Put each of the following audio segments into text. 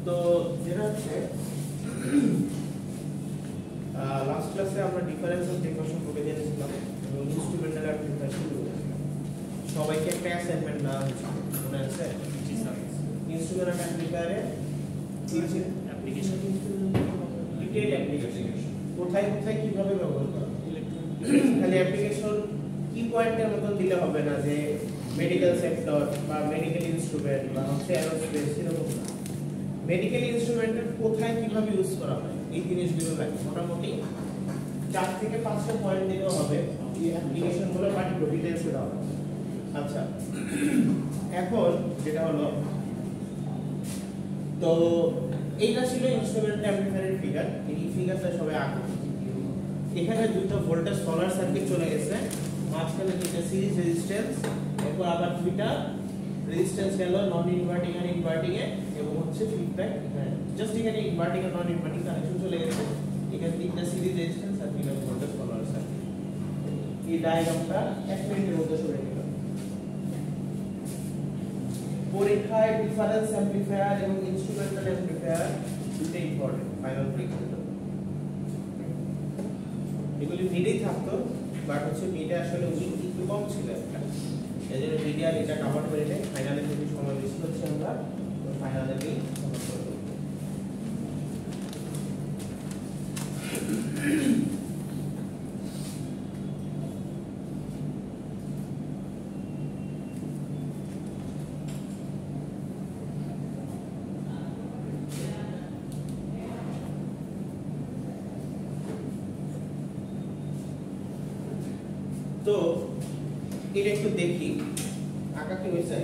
তো যেটা হচ্ছে লাস্ট ক্লাসে আমরা ডিফারেন্স অফ ইকুয়েশন করে জেনেছিলাম এবং ইনস্ট্রুমেন্টাল অ্যাপ্লিকেশন শুরু করেছিলাম। সবাইকে একটা অ্যাসাইনমেন্ট দেওয়া হয়েছিল, মনে আছে? ইনস্ট্রুমেন্টাল অ্যাপ্লিকেশনে অ্যাপ্লিকেশন ডিটেইল অ্যাপ্লিকেশন কোথায় কোথায় কিভাবে ব্যবহার করা, খালি অ্যাপ্লিকেশন কি পয়েন্টের মতন দিলে হবে না যে মেডিকেল সেক্টর বা মেডিকেল ইনস্ট্রুমেন্ট বা হচ্ছে অ্যারোস্পেস এরকম না। মেডিকেল ইনস্ট্রুমেন্টের কোথায় কিভাবে ইউজ করা হয় এই জিনিসগুলো লাগে। মোটামুটি 4 থেকে 5টা পয়েন্ট দিলেও হবে, এই অ্যাপ্লিকেশনগুলো পার্টিকুলার ডিটেইলসে দেওয়া হবে। আচ্ছা, এখন যেটা হলো, তো এইটা ছিল ইনস্ট্রুমেন্ট অ্যাম্পলিফায়ারের ফিগার। এই ফিগারটা সবাই আঁকো। এখানে দুটো ভোল্টেজ ফলোয়ার সার্কিট চলে গেছে, মাঝখানে দুটো সিরিজ রেজিস্ট্যান্স, এরপর আবার দুইটা রেজিস্ট্যান্স গেল নন ইনভার্টিং আর ইনভার্টিং এ, এবং হচ্ছে ফিডব্যাক এখানে জাস্ট এখানে ইনভার্টিং আর নন ইনভার্টিং কানেকশন চলে গেছে। এখানে তিনটা সিরিজ রেজিস্ট্যান্স আর দুইটা ভোল্টেজ ফলোয়ার সার্কিট। এই ডায়াগ্রামটা 1 মিনিটের মধ্যে সরে গেল। পরীক্ষায় ডিফারেন্স অ্যাম্পলিফায়ার এবং ইনস্ট্রুমেন্টাল অ্যাম্পলিফায়ার দুটোই ইম্পর্টেন্ট ফাইনাল পরীক্ষাতে। এগুলি মিডেই থাকতো, বাট হচ্ছে মিডে আসলে উইক একটু কম ছিল একটা, এই জন্য মিডিয়ার এটা কভার করে নেয়। ফাইনালে যদি সময় বেশি হচ্ছে আমরা ফাইনালে গিয়ে কভার করে দেব। তো এটা একটু দেখি আঁকা কি হয়েছে,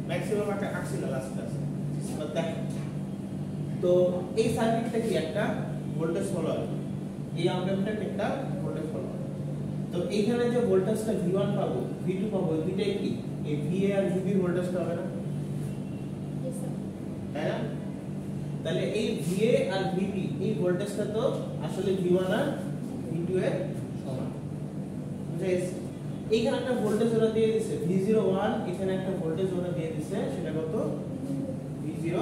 ম্যাক্সিমাম আঁকা আঁকছিল লাস্ট ক্লাসে। দেখেন তো এই সার্কিটটা কি একটা ভোল্টেজ ফলোয়ার, এই অ্যাম্পলিফায়ারটা একটা ভোল্টেজ ফলোয়ার। তো এইখানে যে ভোল্টেজটা V1 পাবো V2 পাবো, দুইটাই কি এই VA আর VB ভোল্টেজটা হবে না? তাই না? তাহলে এই VA আর VB এই ভোল্টেজটা তো আসলে V1 আর V2 এর সমান। এইখানে একটা ভোল্টেজ ওরা দিয়ে দিয়েছে V01, এখানে একটা ভোল্টেজ ওরা দিয়ে দিয়েছে সেটা কত V02।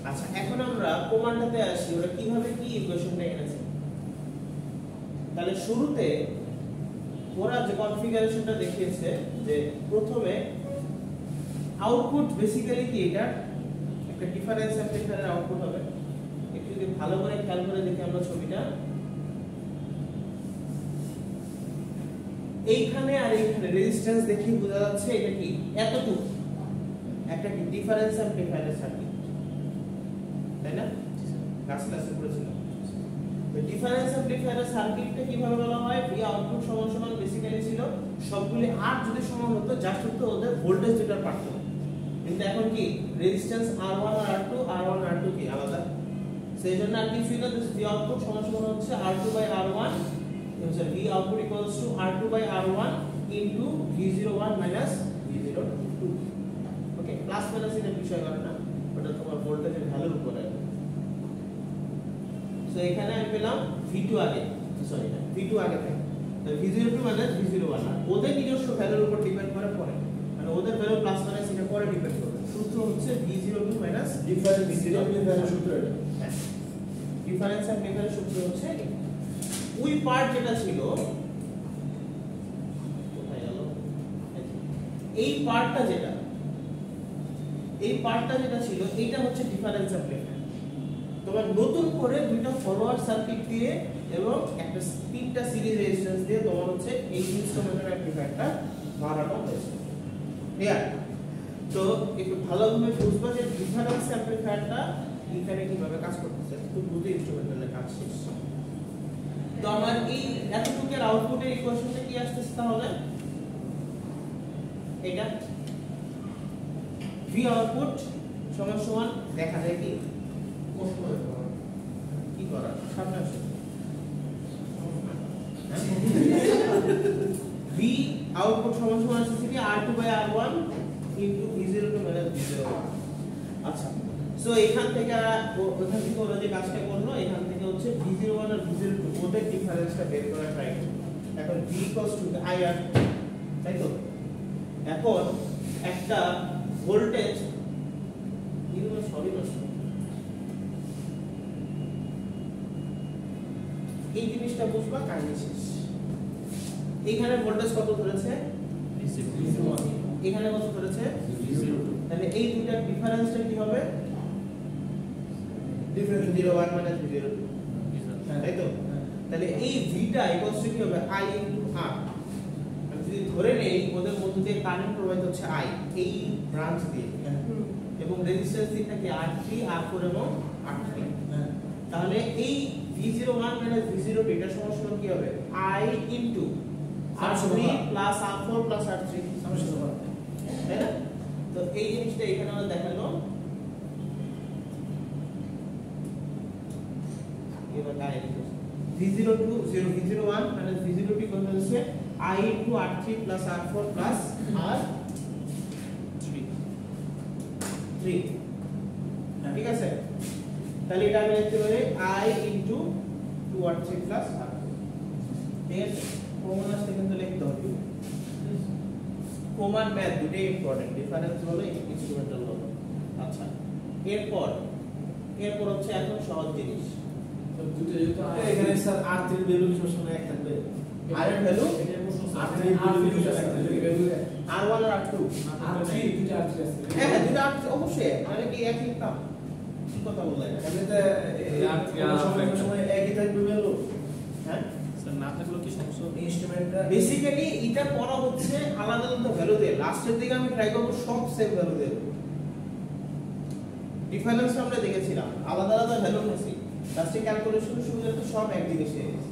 আচ্ছা, এখন আমরা প্রমাণটাতে আসি, ওরা কিভাবে কি ইকুয়েশনটা এনেছে। তাহলে শুরুতে ওরা যে কনফিগারেশনটা দেখিয়েছে যে প্রথমে আউটপুট বেসিক্যালি কি এটা একটা ডিফারেন্স অ্যাম্পলিফায়ারের আউটপুট হবে। একটু যদি ভালো করে খেয়াল করে দেখি আমরা ছবিটা, এইখানে আর এইখানে রেজিস্ট্যান্স দেখি বোঝা যাচ্ছে এটা কি এতটুকু একটা কি ডিফারেন্স অ্যাম্পলিফায়ারের সার্কিট, তাই না? ক্লাস ক্লাসে পড়েছিলাম। তো ডিফারেন্স অ্যাম্পলিফায়ারের সার্কিটটা কিভাবে বলা হয়, ভি আউটপুট সমান সমান বেসিক্যালি ছিল সবগুলি আর যদি সমান হতো জাস্ট হতো ওদের ভোল্টেজ দুটোর পার্থক্য। কিন্তু এখন কি রেজিস্ট্যান্স R1 আর R2, R1 R2 কি আলাদা, সেইজন্য আর কি ছিল ভি আউটপুট সমান সমান হচ্ছে R2/R1, V output equals to R2 by R1 into V01 minus V02. Okay, plus minus এটা বিষয় করে না, ওটা তোমার ভোল্টেজের ভ্যালুর উপরে। সো এখানে আমি পেলাম V2 আগে, সরি না V2 আগে থাকে, তো V02 minus V01 আর ওদের নিজস্ব ভ্যালুর উপর ডিপেন্ড করে পরে, মানে ওদের ভ্যালু প্লাস মাইনাস এটা পরে ডিপেন্ড করবে। সূত্র হচ্ছে V02 minus ডিফারেন্স অ্যাম্পলিফায়ারের সূত্র এটা। ডিফারেন্স অ্যাম্পলিফায়ারের সূত্র হচ্ছে ওই পার্ট যেটা ছিল, কোথায় গেল এই পার্টটা, যেটা এই পার্টটা যেটা ছিল এইটা হচ্ছে ডিফারেন্স অ্যাম্পলিফায়ার। তোমার নতুন করে দুইটা ফলোয়ার সার্কিট দিয়ে এবং একটা তিনটা সিরিজ রেজিস্ট্যান্স দিয়ে তোমার হচ্ছে এই ইনস্ট্রুমেন্টাল অ্যাম্পলিফায়ারটা বানানো হয়েছে। ক্লিয়ার? তো একটু ভালোভাবে বুঝবা যে ডিফারেন্স অ্যাম্পলিফায়ারটা এখানে কিভাবে কাজ করতেছে, তো বুঝে ইনস্ট্রুমেন্টালের কাজ শেষ। তো আমার এই এতটুকুর আউটপুটের ইকুয়েশনটা কি আসছে তাহলে, এটা V আউটপুট সমান সমান দেখা যায় কি কি করা সামনে আসে V আউটপুট সমান সমান আসছে কি R2/R1 into V02 minus V01। আচ্ছা, সো এখান থেকে ওরা যে কাজটা করলো, এখান থেকে হচ্ছে V01 আর V02 ওদের ডিফারেন্সটা বের করা ট্রাই করব। এখন V IR, তাই তো? এখন একটা ভোল্টেজ এই জিনিসটা বুঝবা কাহিনী শেষ। এখানে ভোল্টেজ কত ধরেছে V01, এখানে কত ধরেছে V02, তাহলে এই দুটার ডিফারেন্সটা কি হবে V01 - V02, তাই তো? তাহলে এই ভিটা ইকুয়ালস টু কি হবে I * R। আমি যদি ধরে নেই ওদের মধ্যে দিয়ে কারেন্ট প্রবাহিত হচ্ছে I এই ব্রাঞ্চ দিয়ে, এবং রেজিস্ট্যান্স দিকটা কি R3 R4 এবং R3, তাহলে এই V01 - V02 এটা সমান কি হবে I * R3 + R4 + R3 সমান, তাই না? তো এই জিনিসটা এখানে আমরা দেখালো। এবার V01 - V02 ইকুয়াল হচ্ছে I * R3 + R4 + R3, ঠিক আছে? তাহলে এটা আমি লিখতে পারি I * 2R3 + R4, ঠিক আছে? কমন আসলে কিন্তু লিখতে হবে, কমন ম্যাথ দুটোই ইম্পর্টেন্ট, ডিফারেন্স হলো ইনস্ট্রুমেন্টাল হলো। আচ্ছা, এরপর হচ্ছে এখন সহজ জিনিস। দুটো যেহেতু এখানে স্যার R3 এর ভ্যালু সবসময় এক থাকবে, R এর ভ্যালু R3 এর ভ্যালু এক থাকবে, R1 আর R2 R3 দুটো R3 আছে, হ্যাঁ দুটো R অবশ্যই, মানে কি এক লিখতাম, কি কথা বললেন? এমনিতে সময় একই থাকবে ভ্যালু, হ্যাঁ স্যার না থাকলেও কি সমস্যা হবে? ইনস্ট্রুমেন্টটা বেসিক্যালি এটা পড়া হচ্ছে আলাদা আলাদা ভ্যালু দিয়ে, লাস্টের দিকে আমি ট্রাই করব সব সেম ভ্যালু দেব। ডিফারেন্স আমরা দেখেছিলাম আলাদা আলাদা ভ্যালু নিয়েছি, লাস্টে ক্যালকুলেশন শুরু হতে সব একদিকে এসে গেছে।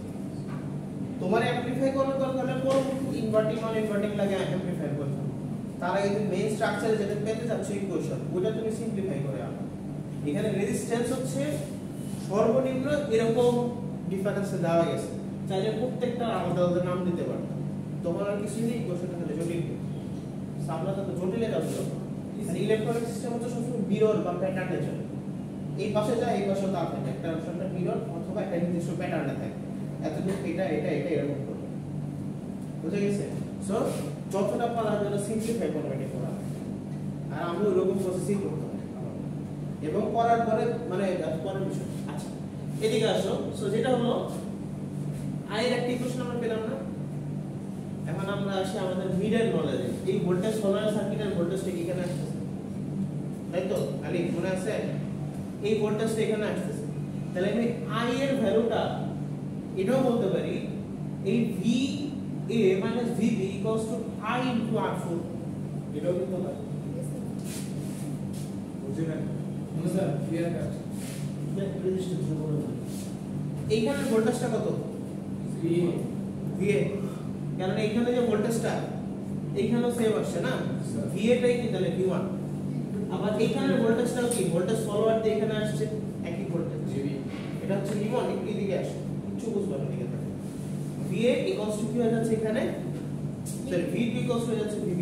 তোমার অ্যামপ্লিফাই করার দরকার হলে কোন ইনভার্টিং নন ইনভার্টিং লাগে অ্যামপ্লিফাই করতে, তার আগে তুমি মেইন স্ট্রাকচারে যেটা পেতে যাচ্ছ ইকুয়েশন ওটা তুমি সিম্পলিফাই করে আনো। এখানে রেজিস্ট্যান্স হচ্ছে সর্বনিম্ন এরকম ডিফারেন্সে দেওয়া গেছে, চাইলে প্রত্যেকটা আলাদা আলাদা নাম দিতে পারো, তোমার আর কিছু নেই, ইকুয়েশনটা তাহলে জটিল সামলাতে তো জটিলে যাবে। আর ইলেকট্রনিক সিস্টেম হচ্ছে সবসময় মিরর বা প্যাটার্নে চলে, এই পাশে যায় এই পাশে তা থাকে, একটা অপশনটা মিরর অথবা একটা নির্দিষ্ট প্যাটার্নে থাকে, এতটুকু এটা এটা এটা এরকম করবে, বুঝে গেছে? সো যতটা পারা যেন সিম্পলিফাই করবে এটা করা, আর আমি ওইরকম প্রসেসিং করতে হবে এবং করার পরে মানে পরের বিষয়। আচ্ছা এদিকে আসো। সো যেটা হলো আয়ের একটা ইকুয়েশন আমরা পেলাম না, এখন আমরা আসি আমাদের মিডল নলেজে। এই ভোল্টেজ সলোনয়েড সার্কিটের ভোল্টেজটা এখানে আসছে, তাই তো? আলি মনে আছে? এই ভোল্টেজটা এখানে আসছে, তাহলে আমি আই এর ভ্যালুটা এটাও বলতে পারি এই V A minus VB equals to I into R4, এটাও কিন্তু হয়, বুঝলেন? স্যার ক্লিয়ার কাট রেজিস্ট্যান্স বলে দাও, এইখানে ভোল্টেজটা কত? VA, কারণ এইখানে যে ভোল্টেজটা এইখানেও সেম আসছে না, VA টাই কি তাহলে V1, আবার এইখানে ভোল্টেজটাও কি ভোল্টেজ ফলোয়ার দিয়ে এখানে আসছে একই ভোল্টেজ, এটা হচ্ছে V1, একটু এদিকে আসে কিছু বুঝবা না, দিকে থাকে VA ইকুয়ালস টু কি হয়ে যাচ্ছে এখানে, সরি V2 ইকুয়ালস হয়ে যাচ্ছে VB।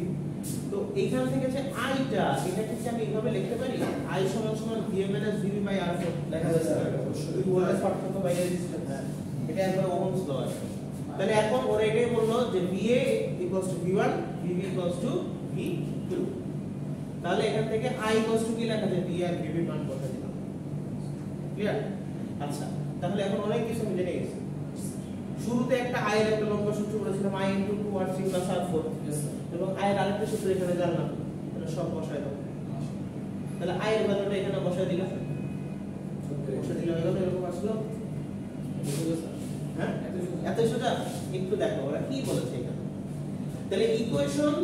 তো এইখান থেকে যে আইটা এটাকে কি আমি এইভাবে লিখতে পারি I সমান সমান VA minus VB by R4 লেখা যাচ্ছে, দুই ভোল্টেজ পার্থক্য বাই রেজিস্ট্যান্স, এটা একবার ওহমস ল আছে। তাহলে এখন ওরা এটাই বললো যে VA equals to V1 VB equals to V2, তাহলে এখান থেকে I ইকুয়ালস টু কি লেখা যায় VA আর VB মান বসা দিলাম, ক্লিয়ার? আচ্ছা তাহলে এখন অনেক কিছু আমি জেনে গেছি। শুরুতে একটা I এর একটা লম্বা সূত্র বলেছিলাম I * 2R3 + R4, এবং I এর আরেকটা সূত্র এখানে জানলাম, এটা সব বসায় দাও। তাহলে I এর ভ্যালুটা এখানে বসায় দিলাম, বসায় দিলাম এরকম আসলো, হ্যাঁ এত সোজা? একটু দেখো ওরা কি বলেছে এখানে। তাহলে ইকুয়েশন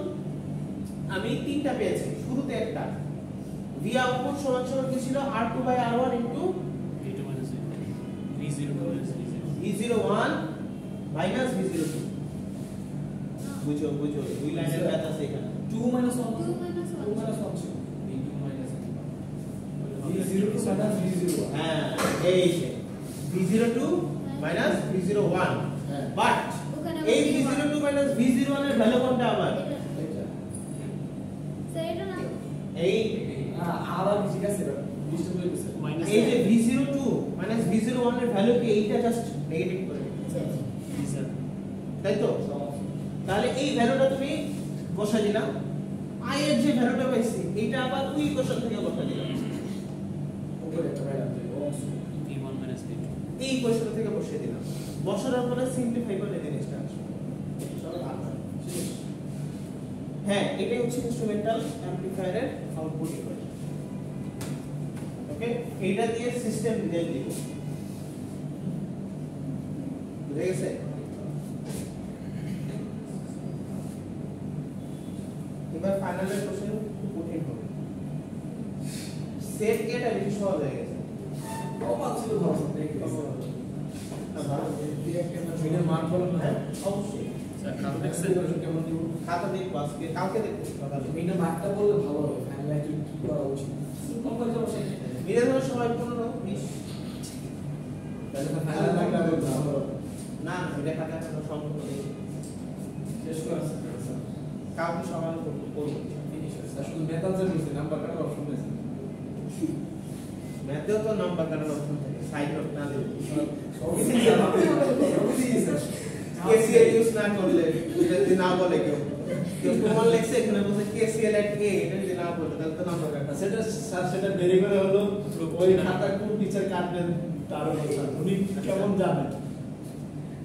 আমি তিনটা পেয়েছি, শুরুতে একটা V আউটপুট সমান সমান কি ছিল R2 by R1 into V2 minus V0 minus V01 minus V02, বুঝো বুঝো দুই লাইনের ম্যাথ আছে এখানে। 2 - 1 2 - 1 ছিল V2 - V02 মাইনাস V01, হ্যাঁ এই যে V02 মাইনাস V01, হ্যাঁ বাট এই V02 মাইনাস V01 এর ভ্যালু কোনটা আবার? এই আর ঠিক আছে লিস্টে বলে দিছে minus এই যে V02 মাইনাস V01 এর ভ্যালু কি এইটা জাস্ট নেগেটিভ করে দিচ্ছি, V0, তাই তো? তাহলে এই ভ্যালুটা তুমি বসা দিলাম, I এর যে ভ্যালুটা পাইছি এটা আবার ওই ইকুয়েশন থেকে বসা দিলাম, উপরে একটা বাইরে আছে V1 minus minus V2. এই ইকুয়েশন থেকে বসিয়ে দিলাম, বসানোর পরে সিম্পলিফাই করলে জিনিসটা আসবে। হ্যাঁ, এটাই হচ্ছে ইনস্ট্রুমেন্টাল অ্যামপ্লিফায়ারের আউটপুট ইকুয়েশন। ওকে, এইটা দিয়ে সিস্টেম ডিজাইন দিব, বুঝে গেছে? এবার ফাইনালের কোশ্চেন খুব কঠিন হবে। সেট গেট আর বেশি সহজ হয়ে গেছে। ছিল ভালো দেখি মিনের মান বলেন না অবশ্যই স্যার কাল দেখছেন কেমন দিব খাতা দেখবো আজকে, কালকে দেখবো সকালে। মিনের মানটা বললে ভালো হবে ফাইনাল কি করা উচিত কম করে যাবো সেই মিলে ধরো সবাই 15-20 তাহলে ফাইনাল লাগলে আরো ভালো হবে না না, এটা খাতা এখনো সম্পূর্ণ নেই, শেষ করে কালকে সকালে করবো। স্যার শুধু মেথডস এর নিচে নাম্বার কাটার অপশন আছে ম্যাথেও তো নাম্বার কাটার অপশন থাকে, সাইড নোট না দিলে কেসিএল ইউজ না করলে, এটা যদি না বলে কেউ কেউ প্রমাণ লিখছে এখানে বলছে কেসিএল এট এ, এটা যদি না বলে তাহলে তো নাম্বার কাটা। সেটা স্যার সেটা দেরি করে হলো ওই খাতা কোন টিচার কাটবেন তার উপর স্যার উনি কেমন জানেন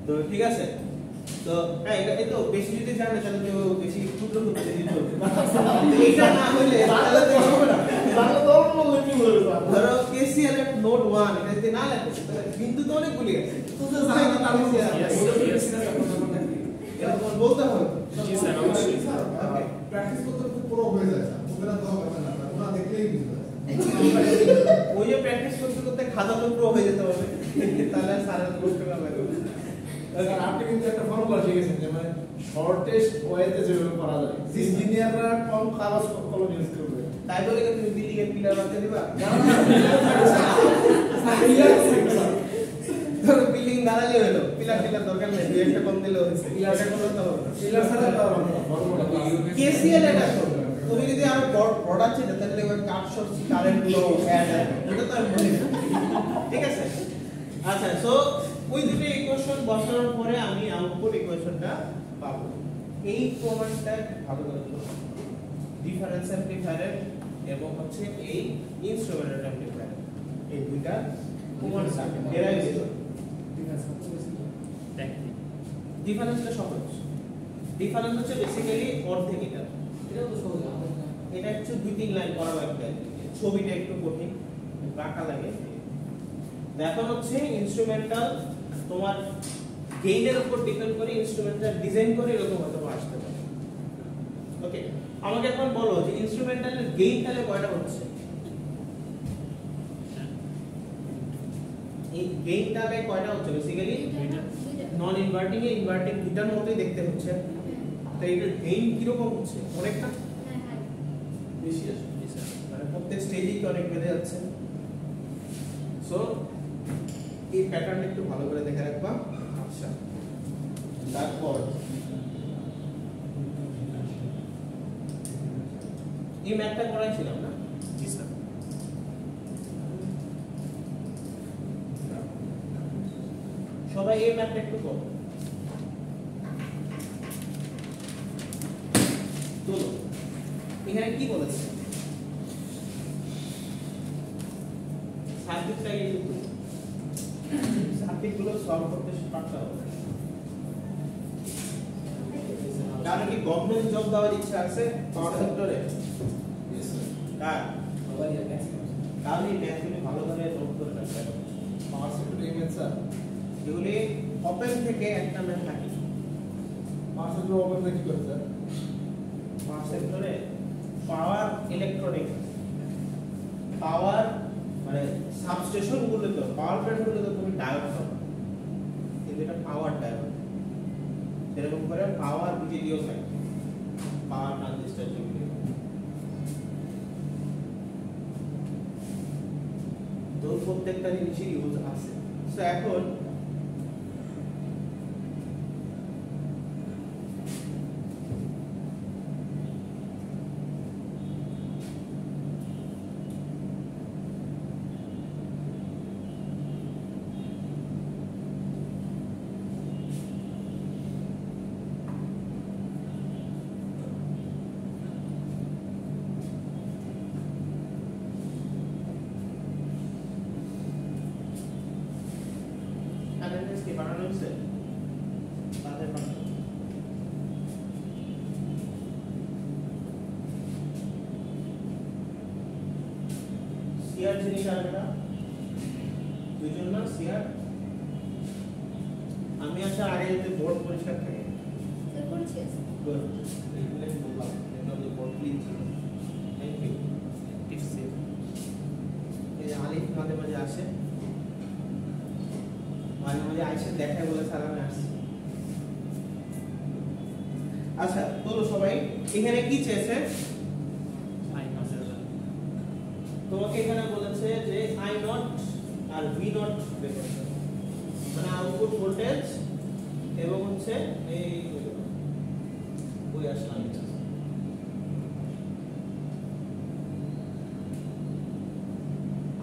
তো ঠিক আছে, তো হ্যাঁ এটা এই তো বেশি যদি জানে তাহলে তো বেশি ক্ষুদ্র ক্ষুদ্র জিনিস বলবে। এইটা না হলে তাহলে তো হবে না তাহলে তো অন্য বললে কি বলবে স্যার ধরো কেসিএল এট নোট 1 এটা যদি না লেখো তাহলে কিন্তু তো অনেকগুলি আছে, তো তো জানা তো তার মধ্যে আছে। এটা তোমার বলতে হবে। জি স্যার অবশ্যই ওকে, প্র্যাকটিস করতে করতে পুরো হয়ে যায় স্যার, ওদের আর দরকার হয় না, ওরা দেখলেই বুঝতে পারে। ওই যে প্র্যাকটিস করতে করতে খাতা টুকরো হয়ে যেতে হবে, তাহলে সারা কষ্ট করা লাগবে। স্যার আপনি কিন্তু একটা ফর্মুলা শিখেছেন যে মানে শর্টেস্ট ওয়েতে যেভাবে করা যায় ইঞ্জিনিয়াররা কম কাগজ কলম ইউজ করবে তাই বলে কি তুমি বিল্ডিং এর পিলার বানাতে দিবা? ধরো বিল্ডিং দাঁড়ালে হলো, পিলার টিলার দরকার নেই, দুই একটা কম দিলে হয়েছে, পিলারটা কোনো তো হবে না। পিলার ছাড়া তো ফর্মুলা কেসিএল এটা করো। তুমি যদি আরো বড় আছে তাহলে ওই কাট শর্ট কারেন্ট গুলো অ্যাড হবে, এটা তো আমি বলি না। ঠিক আছে, আচ্ছা সো ওই দুটো ইকুয়েশন বসানোর পরে আমি আউটপুট ইকুয়েশনটা পাবো। এই প্রমাণটা ভালো করে করো, ডিফারেন্স অ্যামপ্লিফায়ার এবং হচ্ছে এই ইনস্ট্রুমেন্টাল অ্যামপ্লিফায়ার, এই দুইটা প্রমাণটা ডেরাইভেশন। ডিফারেন্সটা সহজ, ডিফারেন্স হচ্ছে বেসিক্যালি অর্ধেক এটা, এটাও তো সহজ এটা হচ্ছে 2-3 লাইন করা একটা, ছবিটা একটু কঠিন বাঁকা লাগে। এখন হচ্ছে ইনস্ট্রুমেন্টাল তোমার গেইনের উপর ডিপেন্ড করে ইনস্ট্রুমেন্টাল ডিজাইন করে এরকম হয়তো আসতে পারে। ওকে, আমাকে এখন বলো যে ইনস্ট্রুমেন্টালের গেইন তাহলে কয়টা হচ্ছে? এই গেইন তাহলে কয়টা হচ্ছে? বেসিক্যালি নন ইনভার্টিং এ ইনভার্টিং দুটার মতোই দেখতে হচ্ছে, তো এটার গেইন কিরকম হচ্ছে? অনেকটা বেশি আছে, মানে প্রত্যেক স্টেজেই কি অনেক বেড়ে যাচ্ছে। সো এই প্যাটার্নটা একটু ভালো করে দেখে রাখবা। আচ্ছা, তারপর এই ম্যাথটা করাইছিলাম না? জি স্যার সবাই এই ম্যাথটা একটু করো তো। এখানে কি বলেছে? সার্কিটটা কিন্তু সার্কিটগুলো সলভ করতে পারতে হবে। কারণ কি গভর্নমেন্ট জব দেওয়ার ইচ্ছা আছে পাওয়ার সেক্টরে? কার? তাহলে এই ম্যাথগুলি ভালোভাবে নোট করে রাখতে হবে। পাওয়ার সেক্টর এমএন স্যার এগুলি ওপেন থেকে একটা ম্যাথ থাকে। পাওয়ার সেক্টর ওপেন কি করে স্যার পাওয়ার সেক্টরে পাওয়ার ইলেকট্রনিক্স, পাওয়ার মানে সাবস্টেশন গুলো তো পাওয়ার প্ল্যান্ট গুলো তো তুমি ডায়োড পাবে, কিন্তু এটা পাওয়ার ডায়োড। এরকম করে পাওয়ার বিজিডিও থাকে, পাওয়ার ট্রানজিস্টর যেগুলো, তো প্রত্যেকটা জিনিসের ইউজ আছে। সো এখন হয়েছে তাদের পাঠাবো সিআর জিনিস আরেকটা দুইজন না সিআর আমি আচ্ছা আগে যদি বোর্ড পরিষ্কার থাকে স্যার করেছিস গুড রিপ্লেস বললাম and the board please thank you tips এই যে আলিফ মাঝে মাঝে আসে মাঝে মাঝে আইসে দেখায় বলে স্যার আমি আসছি আচ্ছা তোলো সবাই এখানে কি চেয়েছে আই নট তোমাকে এখানে বলেছে যে I naught R V naught বের করতে হবে। মানে আউটপুট ভোল্টেজ এবং হচ্ছে এই ওই আসলাম এটা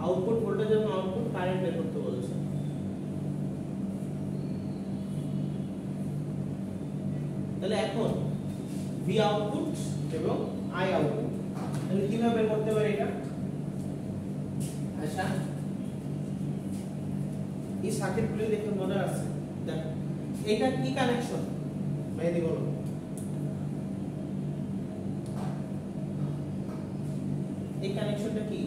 আউটপুট ভোল্টেজ এবং আউটপুট কারেন্ট বের করতে বলেছে তাহলে এখন ভি আউটপুট এবং আই আউটপুট তাহলে কিভাবে বের করতে পারি এটা আচ্ছা এই সার্কিটগুলো দেখে মনে আছে দেখো এটা কি কানেকশন মেহেদি বলো এই কানেকশনটা কি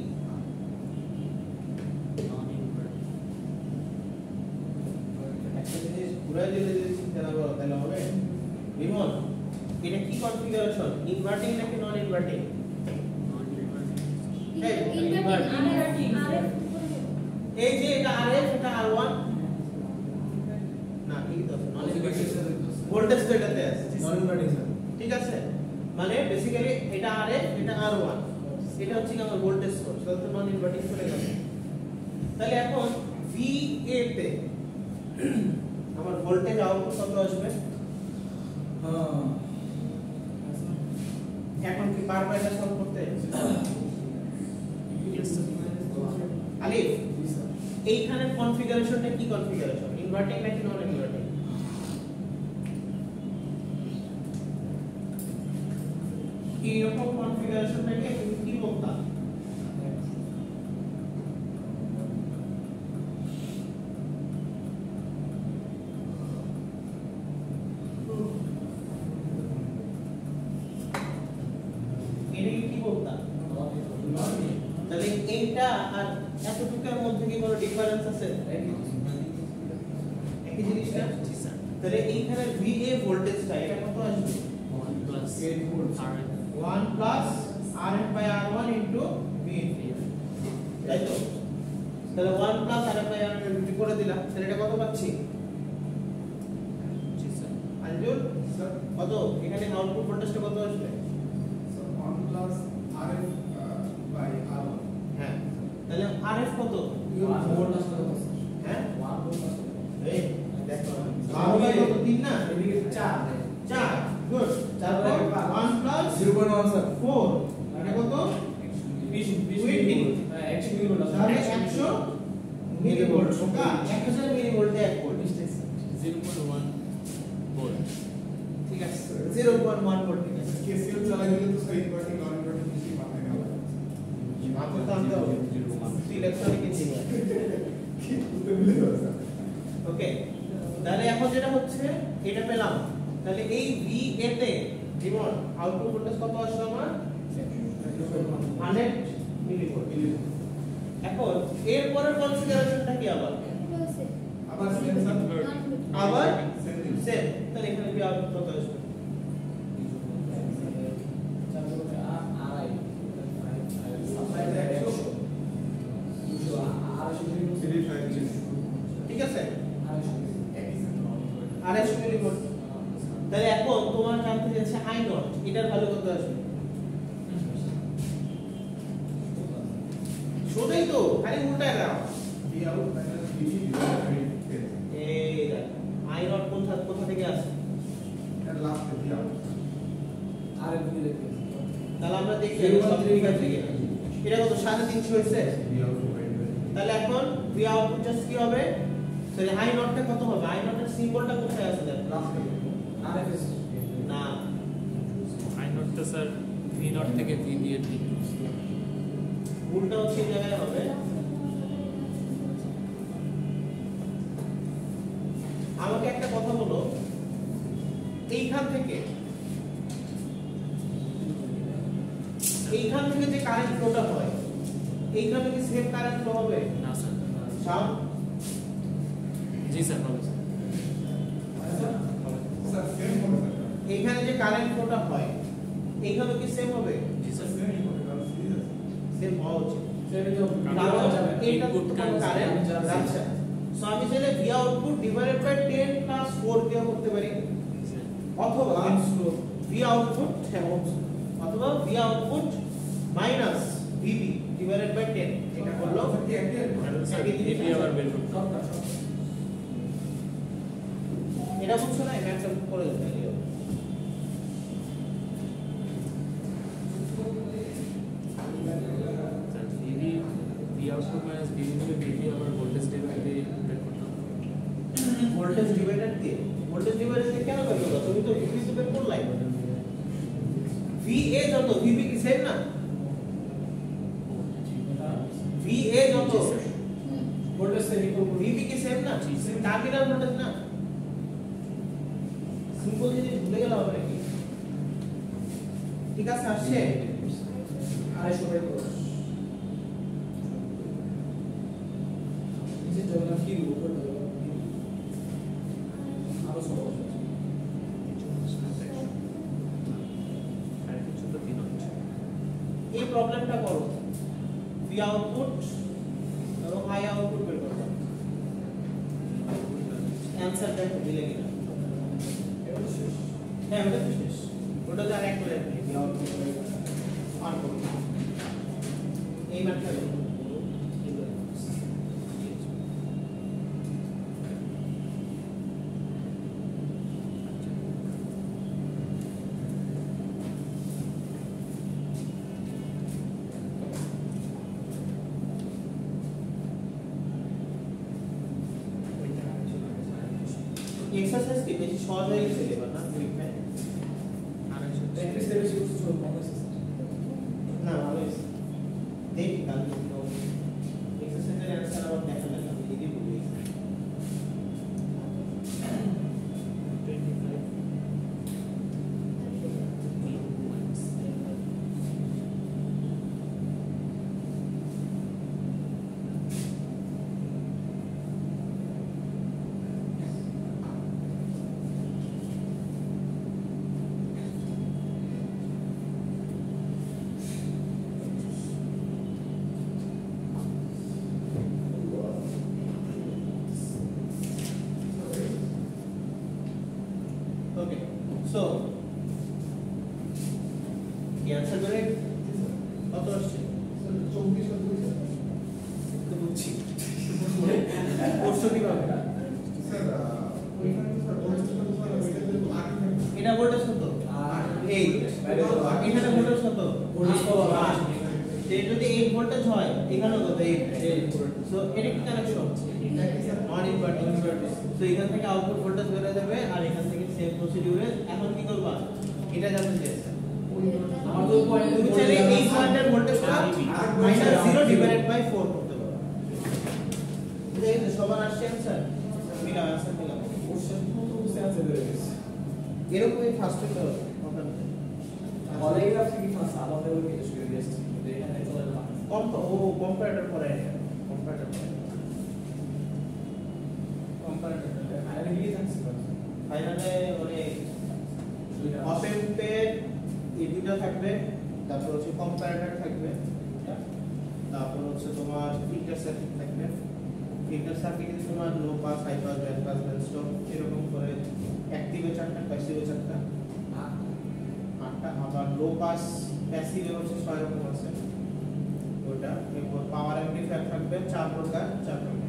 একটা জিনিস ঘুরাই দিলে যদি চিন্তা না করো তাহলে হবে বিমল এটা কি কনফিগারেশন ইনভার্টিং নাকি নন ইনভার্টিং এই যে এটা আরএফ এটা আর1 না ঠিক আছে নন ইনভার্টিং ভোল্টেজ তো এটাতে আছে নন ইনভার্টিং স্যার ঠিক আছে মানে বেসিক্যালি এটা আরএফ এটা আর1 এটা হচ্ছে কি আমার ভোল্টেজ সোর্স তাহলে নন ইনভার্টিং চলে গেল তাহলে এখন VA তে আমার ভোল্টেজ আউটপুট কত আসবে এখন কি পারবে এটা সলভ করতে আলিফ এইখানে কনফিগারেশনটা কি কনফিগারেশন ইনভার্টিং নাকি নন ইনভার্টিং এই রকম কনফিগারেশনটাকে তুমি কি বলতা এটাকে কি বলতা তাহলে এইটা আর এতটুকুর মধ্যে কি কোনো ডিফারেন্স আছে একই জিনিস না তাহলে এইখানে VA ভোল্টেজটা এটা কত আসবে 8 volt 1 plus RF by R1 into VA তাই তো তাহলে 1 plus RF by R1 into করে দিলাম তাহলে এটা কত পাচ্ছি জি স্যার আঞ্জুল স্যার কত এখানে আউটপুট ভোল্টেজটা কত আসবে 1 প্লাস আরএফ বাই আর1 হ্যাঁ তাহলে RF কত ভোল্ট আসলে হ্যাঁ 1 ভোল্ট আসলে এই দেখো R1 কত 3 না এদিকে 4 4 গুড তারপর 1 plus 0.1 স্যার 4 এটা কত 20 হ্যাঁ 100 মিলি ভোল্ট তাহলে 100 মিলিভোল্ট ওকা 1000 মিলিভোল্টে 1 ভোল্ট 0.1 ভোল্ট ঠিক আছে 0.1 ভোল্ট ঠিক আছে কেসিএল চালাই দিলে তো স্যার ইনভার্টিং নন ইনভার্টিং কিছু মাথায় না লাগে মাত্র তো আনতে হবে ইলেকট্রনিক ইঞ্জিনিয়ার কি বুঝতে মিলে স্যার ওকে তাহলে এখন যেটা হচ্ছে এটা পেলাম তাহলে এই VA তে জীবন আউটপুট ভোল্টেজ কত আসলো আমার 100 মিলিভোল্ট এখন এর পরের কনফিগারেশনটা কি আবার আবার সেম স্যার আবার সেম সেম তাহলে এখানে কি আউটপুট কত আসবে ঠিক আছে 250 মিলিভোল্ট তাহলে এখন তোমার জানতে চাইছে আই নট এটার ভ্যালু কত আসবে সোজাই তো খালি উল্টায় দাও V out minus VD divided by 10 এই দেখো আই নট কোথা থেকে আসে এর লাস্ট ভি আউট তাহলে আমরা দেখি সব ঠিক আছে কিনা এটা কত 350 হয়েছে ভি আউট ডিভাইডেড বাই তাহলে এখন ভি আউটপুট জাস্ট কি হবে সরি আই নটটা কত হবে আই নটের সিম্বলটা কোথায় আছে দেখো লাস্ট না আই নটটা স্যার ভি নট থেকে ভি দিয়ে দিই উল্টা হচ্ছে এই জায়গায় হবে আমার এইখান থেকে যে কারেন্ট ফ্লোটা হয় এইখানে কি সেম কারেন্ট ফ্লো হবে না স্যার সাউন্ড জি স্যার হবে স্যার স্যার সেম হবে স্যার এইখানে যে কারেন্ট ফ্লোটা হয় এইখানে কি সেম হবে জি স্যার সেম হবে কারণ সিরিজ আছে সেম হওয়া উচিত কারণ এইটা তো ইনপুট কারেন্ট যাচ্ছে সো আমি চাইলে V output divided by 10 plus 4 দিয়ে করতে পারি অথবা ভি আউটপুট অথবা V output minus VB divided by 10 এটা করলো স্যার এটি আবার বের করতে হবে। এটা বুঝছো না এটা একটা করে দিতে হবে sir VV V output minus VV থেকে ভিভি আবার ভোল্টেজ ডিভাইডার দিয়ে বের করতে হবে। ভোল্টেজ ডিভাইডার দিয়ে কেন বের করবে তুমি তো ভিবি তো বের করলাই VA যত VB কি সেম না VA যত ভোল্টেজ থেকে VB কি সেম না টার্মিনাল ভোল্টেজ না সিম্পল জিনিস ভুলে গেলে হবে নাকি ঠিক আছে আসছে 250 বের করো নিচে চলে না কি উপর দেবো আরো সহজ আর কিছু তো দিন হচ্ছে এই প্রবলেমটা করো ভি আউটপুট এবং আই আউটপুট বের করো অ্যানসার দেখো দিলে কিনা হ্যাঁ ওটা তো শেষ ওটা তো আর এক করে ভি আউটপুট অন করো এই ম্যাথটা এক্সারসাইজ কি বেশি সহজ হয়ে গেছে এবার না পরীক্ষায় প্র্যাকটিস থেকে বেশি কিছু চলবে না না ভালো হয়েছে দেখি কাল এক্সারসাইজের অ্যান্সার আবার দেখা লাগে আমি নিজে ভুলে গেছি 25 ওকে সো কি অ্যান্সার করে কত আসছে 24 আর 2 তো বুঝছি কোশ্চেন কিভাবে স্যার ওইখানে স্যার ভোল্টেজ কত স্যার ওইটাতে তো আগে থাকে এটা ভোল্টেজ কত এই এখানে ভোল্টেজ কত ভোল্টেজ কত? 8 যে যদি 8 ভোল্টেজ হয় এখানেও কত 8 সো এটা কি কানেকশন নন ইনভার্টিং সো এখান থেকে আউটপুট ভোল্টেজ বের হয়ে যাবে আর এখান থেকে সেম প্রসিডিউরে এখন কি করবা এটা জানতে চাইছে আমার তো পয়েন্ট তুমি চাইলে এই পয়েন্টের ভোল্টেজটা -0 ডিভাইডেড বাই 4 করতে পারো এই যে সবার আসছে অ্যানসার মিলা অ্যানসার মিলা কোশ্চেন তো বুঝতে আছে বের হয়েছে এরকমই ফার্স্ট হতে হবে পলিগ্রাফ থেকে ফার্স্ট আলাদা করে কিছু করে দিয়েছে এখানে চলে না কম্পারেটর পরে কম্পারেটর আরে কি থাকছে ফাইনালে মানে অপেম্পের এই দুটো থাকবে তারপর হচ্ছে কম্পারেটর থাকবে তারপর হচ্ছে তোমার ফিল্টার সার্কিট থাকবে ফিল্টার সার্কিটে তোমার low pass high pass band pass band stop এরকম করে অ্যাক্টিভে 4টা প্যাসিভে 4টা 8টা আবার লো পাস প্যাসিভে হচ্ছে 6 রকম আছে ওটা এরপর পাওয়ার অ্যাম্পলিফায়ার থাকবে 4 প্রকার 4 প্রকার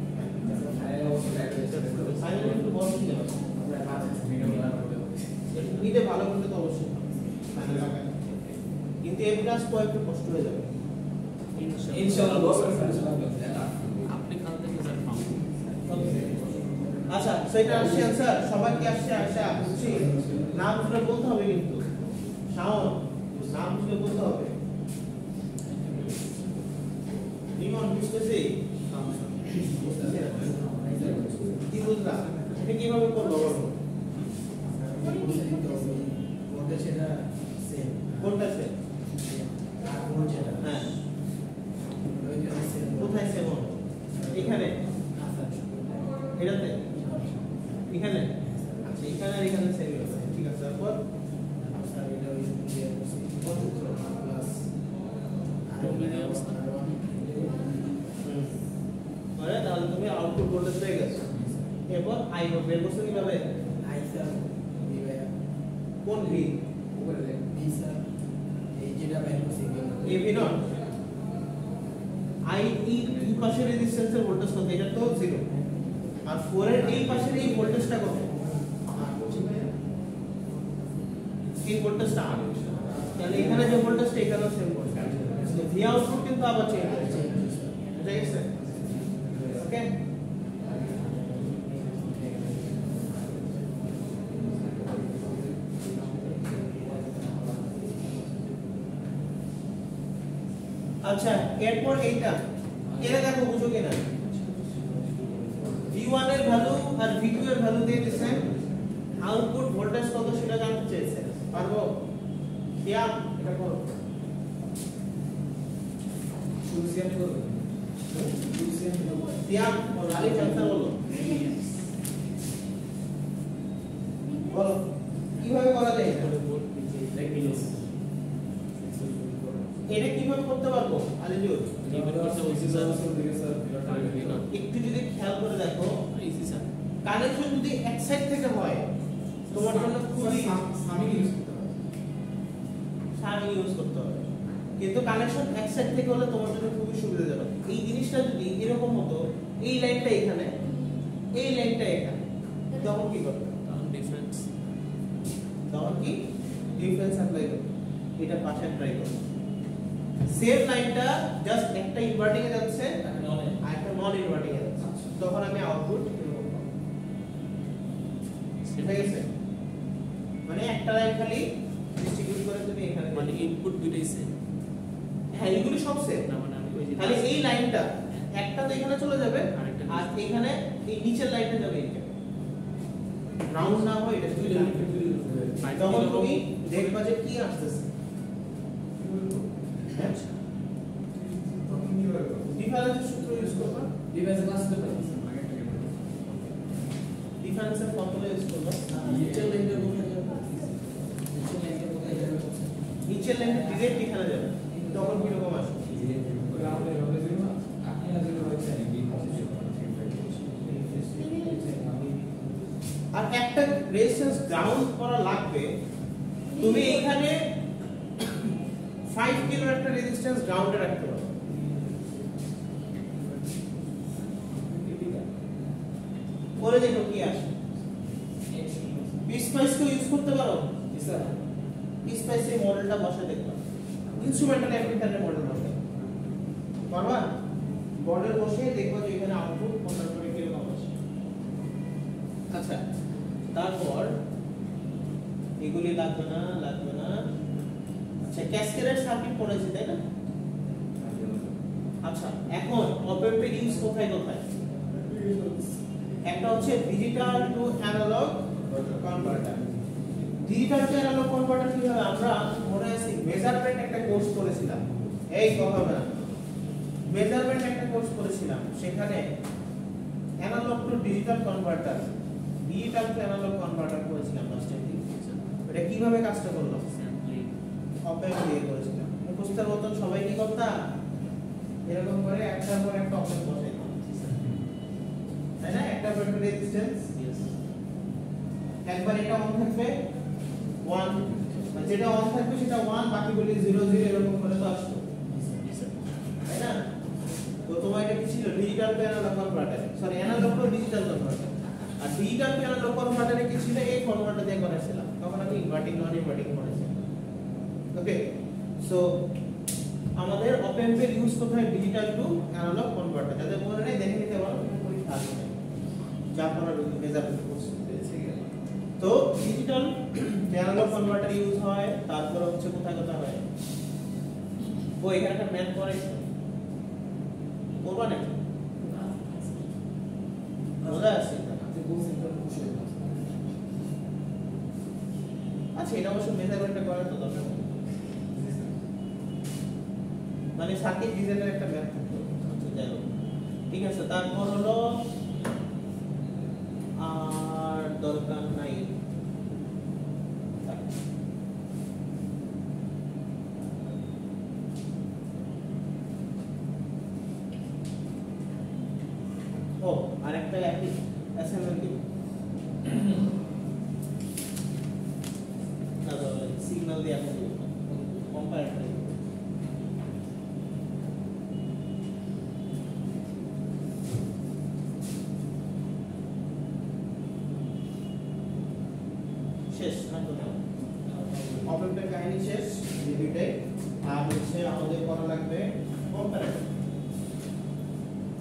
আরে অবশ্যই ফাইনালি একটু বড় দিতে হবে আমরা কাছে ভিডিও বানাবো নিতে ভালো করতে তো অবশ্যই ফাইনাল কিন্তু এ প্লাস একটু কষ্ট হয়ে যাবে ইনশাআল্লাহ 10% আপনি খান থেকে স্যার পাবো আচ্ছা সেটা আসছে স্যার সবাই কি আসছে আশা বুঝছি নাম শুনে বলতে হবে কিন্তু শাওন নাম শুনে বলতে হবে ইমন বুঝতেছি কি বুঝলা এটা কিভাবে করবো বলো কোনটা সেম? হ্যাঁ, কোথায় সেম হবে? এখানে, এটাতে, এখানে, আচ্ছা এখানে আর এখানে সেম হবে, ঠিক আছে। তারপর তাহলে তুমি আউটপুট ভোল্টেজ পেয়ে গেছো। এরপর আই বের করছো কিভাবে? কোন ভি? এভি নট আই এই পাশের রেজিস্ট্যান্সের ভোল্টেজ কত? এটা তো 0, আর 4 এর এই পাশের এই ভোল্টেজটা কত? এই ভোল্টেজটা 8। তাহলে এখানে যে ভোল্টেজটা এখানেও সেম ভোল্টেজ, ভি আউটপুট কিন্তু আবার চেঞ্জ হচ্ছে, ঠিক আছে? ওকে, আচ্ছা এরপর এইটা এটা দেখো বুঝো কিনা। V1 এর ভ্যালু আর V2 এর ভ্যালু দিয়ে দিয়েছেন, আউটপুট ভোল্টেজ কত সেটা জানতে চেয়েছে, পারবো? কিয়া এটা করো, কিয়া আলি চান্সার বলো, বলো কিভাবে করা যায় এটা? এটা কিভাবে করতে পারবো আলিজুর? একটু যদি খেয়াল করে দেখো, কানেকশন যদি এক সাইড থেকে হয় তোমার জন্য খুবই সামি ইউজ করতে হবে, কিন্তু কানেকশন এক সাইড থেকে হলে তোমার জন্য খুবই সুবিধাজনক। এই জিনিসটা যদি এরকম হতো, এই লাইনটা এখানে, এই লাইনটা এখানে, তখন কি করতে? তখন কি ডিফারেন্স অ্যাপ্লাই করতে, এটা পাশে ট্রাই করতে। সেম লাইনটা জাস্ট একটা ইনভার্টিং এ যাচ্ছে আর একটা নন ইনভার্টিং এ যাচ্ছে, তখন আমি আউটপুট এরকম পাবো, ঠিক আছে? মানে একটা লাইন খালি ডিস্ট্রিবিউট করে তুমি এখানে, মানে ইনপুট দুটোই সেম। হ্যাঁ এগুলি সব সেম, না মানে আমি ওই যে খালি এই লাইনটা একটা তো এখানে চলে যাবে, আর এখানে এই নিচের লাইনটা যাবে এইটা, রাউন্ড না হয় এটা শুধু তখন তুমি দেখবা যে কি আসতেছে। ডিফারেন্সের সূত্র ইউজ করবা, ডিফারেন্সের ফর্মুলা ইউজ করবা। নিচের লাইনটা ডিরেক্ট এখানে যাবে, তখন কি রকম আসবে? আর একটা রেজিস্ট্যান্স গ্রাউন্ড করা লাগবে, তুমি এখানে 5 কিলো একটা রেজিস্ট্যান্স গ্রাউন্ডে রাখতে পারো, করে দেখো কি আসে। পিসপাইস কে ইউজ করতে পারো, স্যার পিসপাইস এই মডেলটা বসে দেখবা, ইনস্ট্রুমেন্টাল অ্যামপ্লিফায়ারের মডেল বসে পারবা, মডেল বসে দেখবা যে এখানে আউটপুট কোনটা করে কি রকম আসে। আচ্ছা তারপর এগুলি লাগবে না, লাগবে না। আচ্ছা ক্যাসকেডেড সার্কিট পড়েছে তাই না? আচ্ছা এখন অপারেটর ইউজ কোথায় কোথায়? একটা হচ্ছে digital to analogue converter. Digital to analogue converter কি হয়? আমরা মনে আছে মেজারমেন্ট একটা কোর্স করেছিলাম, এই কথা না, মেজারমেন্ট একটা কোর্স করেছিলাম, সেখানে analogue to digital converter, digital to analogue converter করেছিলাম লাস্ট টাইম। এটা কিভাবে কাজটা করলাম? অপারেটর দিয়ে করেছিলাম। মুখস্থের মতন সবাই কি করতাম? এরকম করে একটার পর একটা অপারেটর বসাইতাম, তাই না? একটা অপারেটর রেজিস্ট্যান্স, একবার এটা অন থাকবে 1, যেটা অন থাকবে সেটা 1, বাকিগুলি 0 0 এরকম করে তো আসতো, তাই না? তো তোমার এটা কি ছিল? Digital to analogue converter, sorry analog to digital converter. আর ডিজিটাল টু অ্যানালগ কনভার্টারে কি ছিল? এই ফরম্যাটটা দিয়ে করেছিলাম, তখন আমি ইনভার্টিং নন ইনভার্টিং করেছিলাম। ওকে, সো আমাদের অপ অ্যাম্পের ইউজ কোথায়? Digital to analogue converter. যাদের মনে নেই দেখে নিতে পারো, পরীক্ষা আসবে যা পড়ার মেজারমেন্ট কোর্স পেয়েছে। তো ডিজিটাল অ্যানালগ কনভার্টার ইউজ হয়, তারপর হচ্ছে কোথায় কোথায় হয়? ও এখানে একটা ম্যাথ করাইছে, করবা নাকি? মজা আছে। আচ্ছা এটা অবশ্য মেজারমেন্টটা করার তো দরকার নেই। মানে সার্কিট ডিজাইনের একটা ম্যাপ থাকতো। আচ্ছা যাই হোক ঠিক আছে, তারপর হলো আর দরকার নাই। ও আরেকটা অ্যাসাইনমেন্ট কি সিগন্যাল দিয়ে আপনি কম্পারেটর শেষ না তো অপারেটর কাহিনী শেষ এই দুইটাই। আর হচ্ছে আমাদের করা লাগবে কম্পারেটর।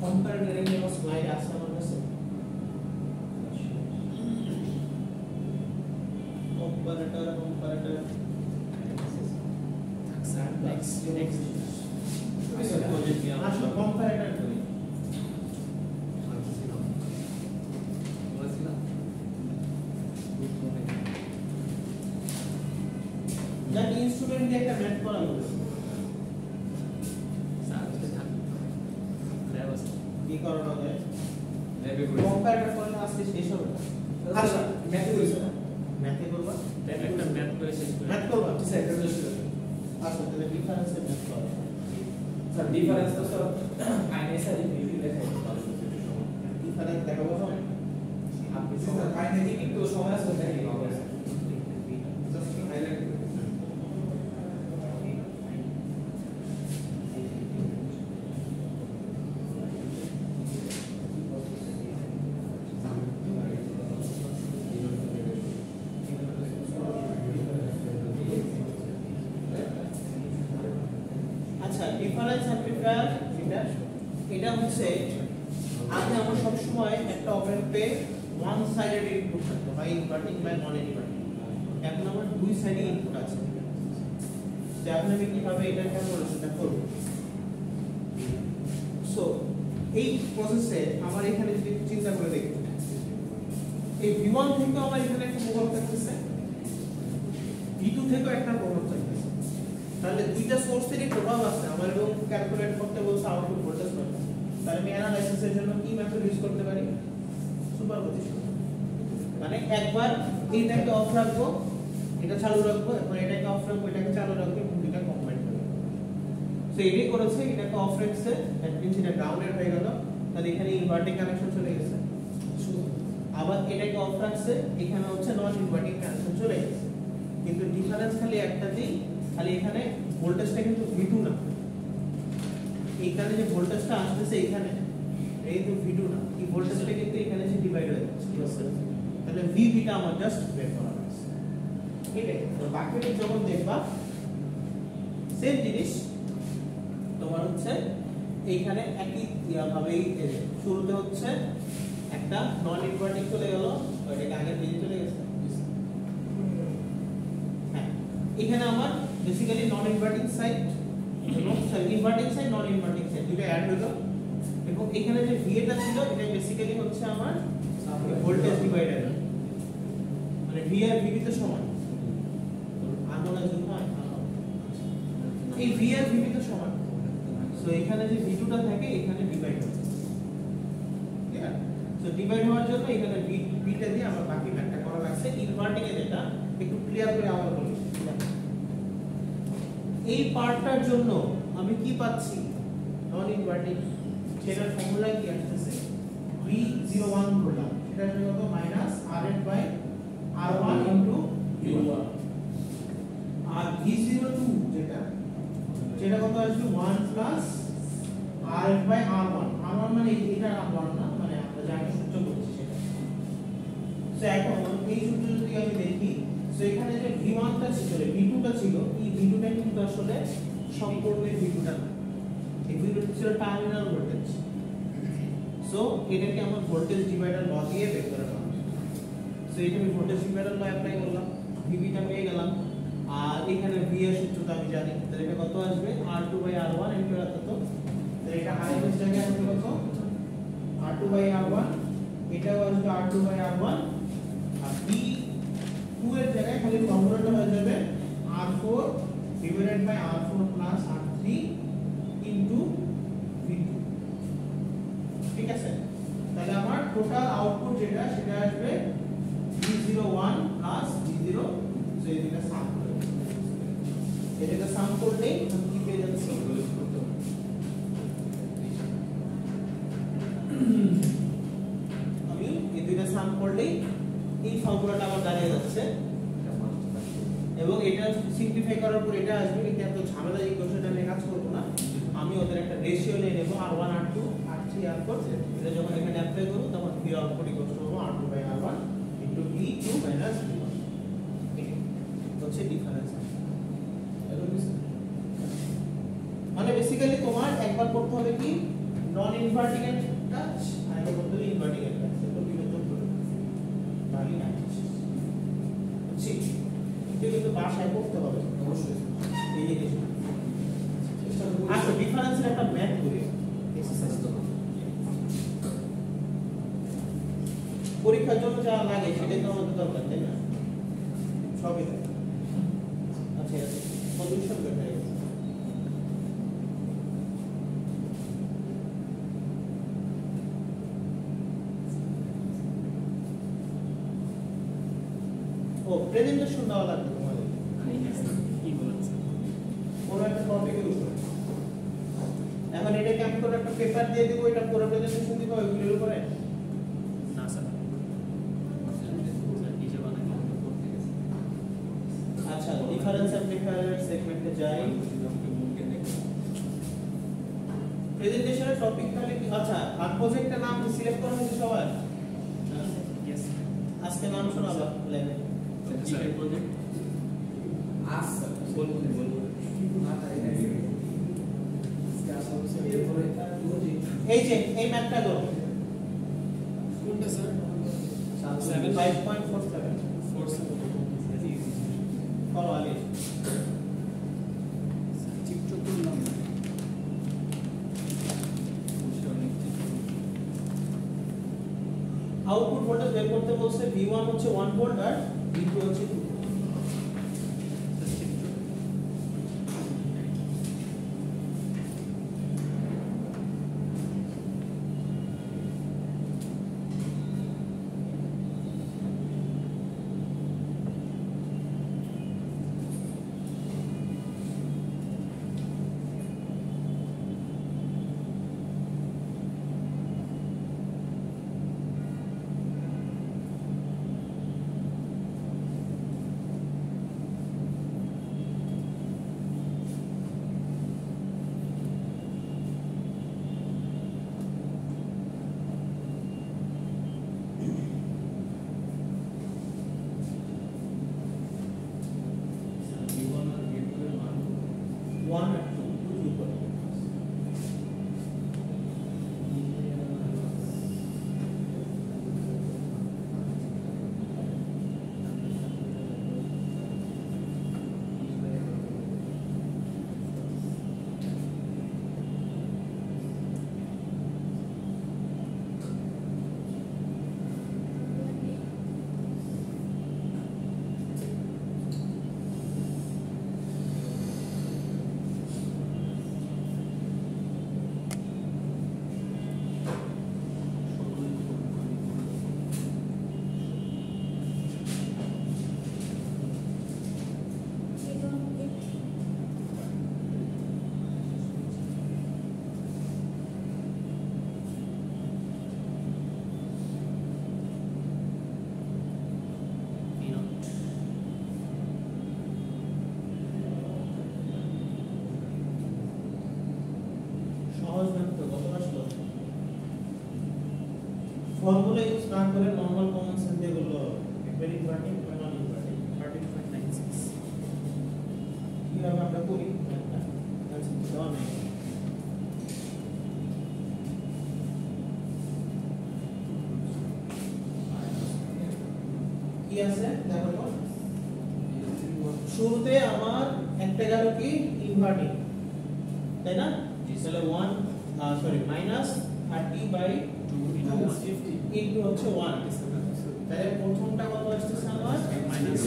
কম্পারেটরের জন্য স্লাইড আছে আমার কাছে। কম্পারেটর নেক্সট আসলে কম্পারেটর করি। যাক ইনস্ট্রুমেন্ট দিয়ে একটা ম্যাথ করা হলো। কি করানো যায়? কম্পারেটর করলে আজকে শেষ হবে না। আচ্ছা ম্যাথে কইছো না? ম্যাথে করবা? একটা ম্যাথ করে শেষ করে ম্যাথ করবা? আচ্ছা এটা শেষ করো। আচ্ছা তাহলে ডিফারেন্সের ম্যাথ করো। স্যার ডিফারেন্স তো স্যার আইএসআই ভিডিও দেখাই ডিফারেন্স দেখাবো না? আপনি স্যার কাইনেটিক একটু সময় আছে দেখাই হবে জাস্ট হাইলাইট আচ্ছা ডিফারেন্স অ্যাম্পলিফায়ার এটা হচ্ছে আগে আমরা সব সময় একটা অপারেটরে ওয়ান সাইডেড ইনপুট থাকতো, হয় ইনভার্টিং বা নন ইনভার্টিং। এখন আমার দুই সাইডে ইনপুট আছে। তো এখন আমি কিভাবে এটা ক্যালকুলেশনটা করব? সো এই প্রসেসে আমার এখানে যদি চিন্তা করে দেখি, এই V1 থেকে আমার এখানে একটা প্রভাব থাকতেছে, V2 থেকেও একটা প্রভাব থাকতেছে। তাহলে দুইটা সোর্সেরই প্রভাব আছে। আমার এবং ক্যালকুলেট করতে বলছে আউটপুট ভোল্টেজ কত। তাহলে আমি অ্যানালাইসিসের জন্য কি মেথড ইউজ করতে পারি? সুপারপজিশন। মানে একবার এইটাকে অফ রাখবো, এটা চালু রাখবো, এখন এটাকে অফ রাখবো, এটাকে চালু রাখবো, এবং দুইটা কম্বাইন করব। সো এটাই করেছে, এটাকে অফ রাখছে, দ্যাট মিন্স এটা গ্রাউন্ডেড হয়ে গেল। তাহলে এখানে ইনভার্টিং কানেকশন চলে গেছে। আবার এটাকে অফ রাখছে, এখানে হচ্ছে নন ইনভার্টিং কানেকশন চলে গেছে। কিন্তু ডিফারেন্স খালি একটাতেই, খালি এখানে ভোল্টেজটা কিন্তু V2 না। এখানে যে ভোল্টেজটা আসতেছে এখানে, এই তো V2 না, এই ভোল্টেজটা কিন্তু এখানে যে ডিভাইড হয়ে যাচ্ছে। তাহলে VB টা আমার জাস্ট বের করা আছে। এটাই তো বাকিটা যখন দেখবা সেম জিনিস তোমার হচ্ছে এইখানে একই ভাবেই শুরুতে হচ্ছে একটা নন ইনভার্টিং চলে গেল, ওইটাকে আগে পেজে চলে গেছে। হ্যাঁ এখানে আমার বেসিক্যালি নন ইনভার্টিং সাইড এবং ইনভার্টিং সাইড নন ইনভার্টিং সাইড দুটো অ্যাড হলো, এবং এখানে যে VA টা ছিল এটা বেসিক্যালি হচ্ছে আমার ভোল্টেজ ডিভাইডার, মানে V আর VB তো সমান। আন্দোলন যুক্ত হয় এই V আর VB তো সমান। সো এখানে যে V2 টা থাকে এখানে ডিভাইড হবে। ঠিক আছে? সো ডিভাইড হওয়ার জন্য এখানে V টা দিয়ে আমার বাকি ম্যাথটা করা লাগছে। ইনভার্টিং এ যেটা একটু ক্লিয়ার করে আবার বলি, এই পার্টটার জন্য আমি কি পাচ্ছি? নন ইনভার্টিং, সেটার ফর্মুলা কি আসছে? V01 করলাম, সেটা হলো কত? -RF/R1 V1। আর V02 যেটা কত আসবে? 1 RF/R1। R1 মানে এটা R1 না, মানে আমরা যাকে সূত্র করছি সেটা। সো এখন এই সূত্র যদি আমি দেখি, সো এখানে যে V1 টা ছিল, V2 টা ছিল, এই V2 টা কিন্তু আসলে সম্পূর্ণ V2 টা না। এই V2 ছিল টার্মিনাল ভোল্টেজ। সো এটাকে আমার ভোল্টেজ ডিভাইডার ল দিয়ে বের করে নেওয়া। সো এটা আমি ভোল্টেজ ডিভাইডার ল অ্যাপ্লাই করলাম, VB টা পেয়ে গেলাম, আর এখানে V এর সূত্রটা আমি জানি। তাহলে এটা কত আসবে? R2/R1 ইনটু কত? তাহলে এটা RMS জায়গায় আসবে কত? R2/R1, এটাও আসবে R2/R1, আর V2 এর জায়গায় খালি ফর্মুলাটা হয়ে যাবে R4 divided by R4 plus R3 into V2। ঠিক আছে, তাহলে আমার টোটাল আউটপুট যেটা সেটা আসবে V01 প্লাস V0। সো এই দুটো সাম করে এটাকে সাম করলেই আমি কি পেয়ে যাচ্ছি, আমি এই দুইটা সাম করলেই এই ফর্মুলাটা আমার দাঁড়িয়ে যাচ্ছে এবং এটা সিম্পলিফাই করার পর এটা আসবে। কিন্তু এত ঝামেলা ইকুয়েশনটা নিয়ে কাজ করব না, আমি ওদের একটা রেশিও নিয়ে নেব R1 R2 R3 R4। এটা যখন এখানে অ্যাপ্লাই করব তখন V output equal to R2 by R1 into V2 minus V1। এটা হচ্ছে ডিফারেন্স। মানে বেসিক্যালি তোমার একবার করতে হবে কি নন ইনভার্টিং এর কাজ, আর একবার করতে হবে ইনভার্টিং এর কাজ। তো বিবেচনা করবে তাহলে না বুঝছি, এটা কিন্তু বাসায় করতে হবে অবশ্যই। এই জিনিসটা আচ্ছা, ডিফারেন্সের একটা ম্যাথ করি এক্সারসাইজ তো পরীক্ষার জন্য যা লাগে সেটাই তো আমাদের দরকার, তাই না? সবই থাকে। আচ্ছা সলিউশন দেখা গেছে। ও প্রেজেন্টেশন দেওয়া লাগবে তোমাদের কি বলেছেন কোন একটা টপিকের উপর। এখন এটাকে আমি কোনো একটা পেপার দিয়ে দিব, এটা পুরো প্রেজেন্টেশন দিব ওইগুলোর উপরে। না স্যার নিজে বানাই করতে গেছে। আচ্ছা ডিফারেন্স অ্যামপ্লিফায়ার সেগমেন্টে যাই। প্রেজেন্টেশনের টপিক তাহলে কি? আচ্ছা আর প্রজেক্টের নাম সিলেক্ট করা হয়েছে সবার? ইয়েস আজকে নাম শোনাবো লাইনে। স্যার প্রজেক্ট আচ্ছা বলবো এই যে এই ম্যাথটা করো কোনটা স্যার? 5.47 ফলো আগে। আউটপুট ভোল্টেজ বের করতে বলছে। V1 হচ্ছে 1 ভোল্ট আর V2 হচ্ছে 2 volt. one and two equal. Formula use না করে নরমাল কমন সেন্স দিয়ে বললো ভেরি ইনভার্টিং বা নন ইনভার্টিং 13.96 কিভাবে আমরা করি একটা দেওয়া নেই। কি আছে দেখো তো, শুরুতে আমার একটা গেল কি ইনভার্টিং, তাই না? তাহলে 1 সরি মাইনাস 30/2 ইনটু হচ্ছে 1, তাহলে প্রথমটা কত আসছে আমার মাইনাস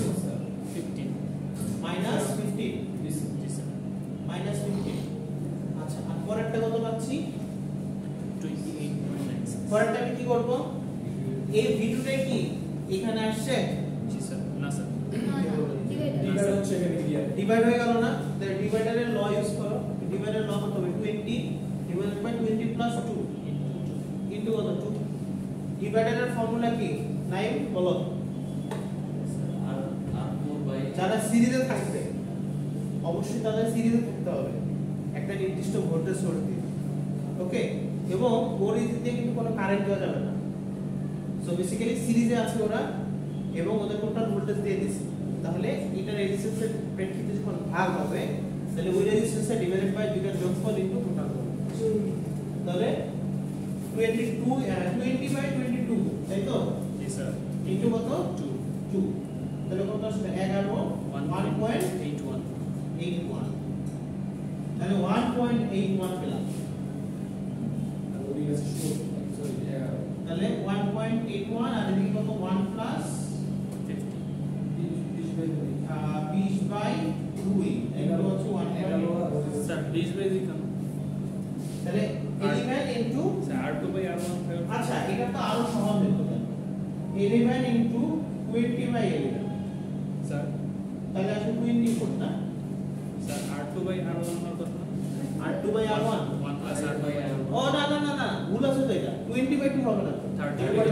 মাইনাস 15 জি স্যার মাইনাস 15। আচ্ছা আর পরেরটা কত পাচ্ছি? 28.96 পরেরটা আমি কি করব? এই ভিডিওটা কি এখানে আসছে? জি স্যার না স্যার ডিভাইড হচ্ছে এখানে ক্লিয়ার ডিভাইড হয়ে গেল না? তাহলে ডিভাইডারের ল ইউজ করো। ডিভাইডারের ল কত হবে? 20 ডিভাইডেড বাই 20 প্লাস 2 ইনটু কত? 2। ডিভাইডারের ফর্মুলা কি? 9 বলো। আর 4 বাই যারা সিরিজে থাকবে অবশ্যই তাদের সিরিজে থাকতে হবে একটা নির্দিষ্ট ভোল্টেজ সোর্স দিয়ে, ওকে? এবং ওরিজিন দিয়ে কিন্তু কোনো কারেন্ট দেওয়া যাবে না। সো বেসিক্যালি সিরিজে আছে ওরা এবং ওদের টোটাল ভোল্টেজ দিয়ে দিছে। তাহলে এটা রেজিস্ট্যান্সের প্রেক্ষিতে যখন ভাগ হবে তাহলে ওই রেজিস্ট্যান্সে ডিভাইডেড বাই দুইটার যোগফল ইনটু টোটাল ভোল্টেজ। তাহলে 20 বাই 22 তাই তো? জি স্যার ইনটু কত? 2 2। তাহলে কত আসবে? 11 1.81 81। তাহলে 1.81 পেলাম। আর ওই আছে সরি 11 তাহলে 1.81 আর এদিকে কত? 1 প্লাস 50 20 বাই 2 এগুলো হচ্ছে 1.81। স্যার 20 বাই কেন তাহলে 11 into sir R2 by R1 আচ্ছা এটা তো আরো সহজ হতো। 11 ইনটু 20 বাই 11 স্যার তাহলে আসলে 24 না? স্যার R2 বাই R1 আমার কত R2 by R1 1 plus R by R1 ও না না না না ভুল আছে তো এটা 20 বাই 2 হবে না তো 30 বাই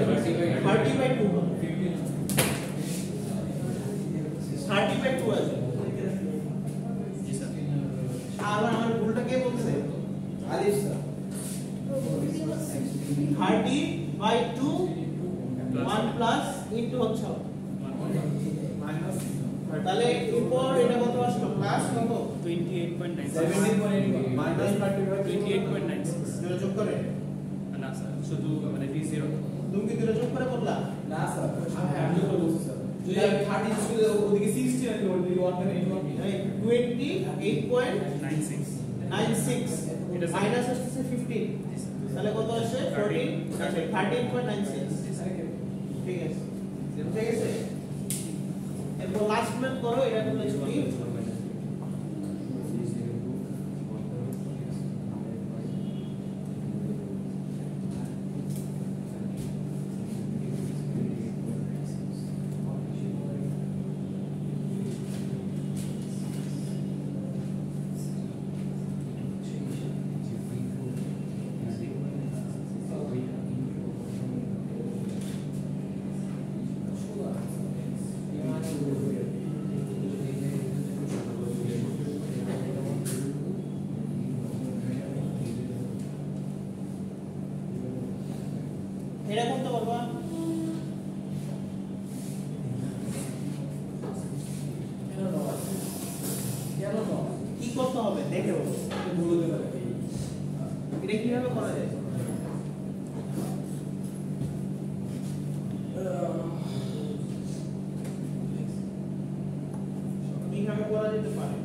30 বাই 2 হবে 30 বাই 2 আছে। জি স্যার আর আমার ভুলটা কে বলছে? আলিফ স্যার 30 বাই 2 1 প্লাস ইনটু হচ্ছে মাইনাস তাহলে উপর এটা কত আসলো? প্লাস কত? 28.96 17.81 মাইনাস 28.96 দুটো যোগ করে না স্যার শুধু মানে V0 তুমি কি দুটো যোগ করে বললা? না স্যার আমি তো বলছি স্যার যদি আমি 30 ছিল ওদিকে 60 আর ওদিকে 1.81 28.96 96 এটা স্যার মাইনাস আসছে 15 তাহলে কত আসে? 14 আচ্ছা 13.96 ঠিক আছে ঠিক আছে। এরপর লাস্ট ম্যাথ করো এটা করলে ছুটি। এটা করতে পারবা? কি করতে হবে দেখে বলো। এটা কিভাবে করা যায়? কিভাবে করা যেতে পারে?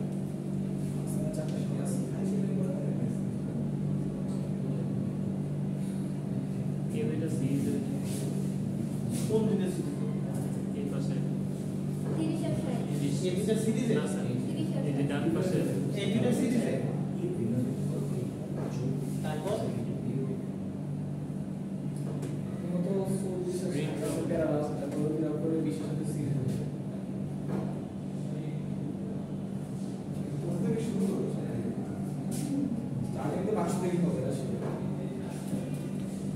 এটা সিরিজ কোন দুটো সিরিজ? এই পাশে এই দুটো সিরিজে? না স্যার এই যে ডান পাশে এই দুটো সিরিজে তারপর